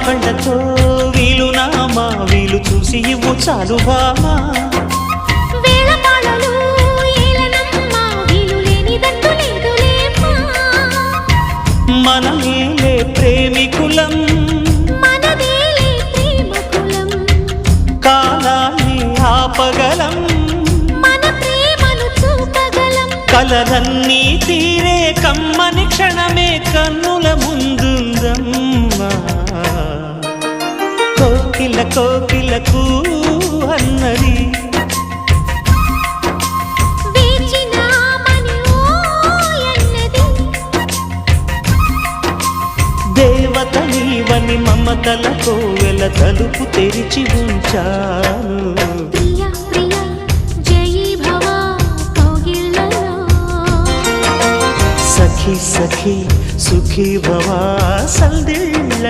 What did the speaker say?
కళ్ళతో వీలు నామా వీలు చూసి ఇవ్వు చాలు భామా మనమేలే ప్రేమికులం కాలాన్ని ఆపగలం కలలన్నీ తీరే కమ్మని క్షణమే కన్నుల ముందుందమ్మా కోకిల కోకిలకు అన్నది దేవత నీవని మమతల కోవెల తలుపు తెరిచి ఉంచాను సఖీ సఖీ సుఖీ భవా సందిళ్ళ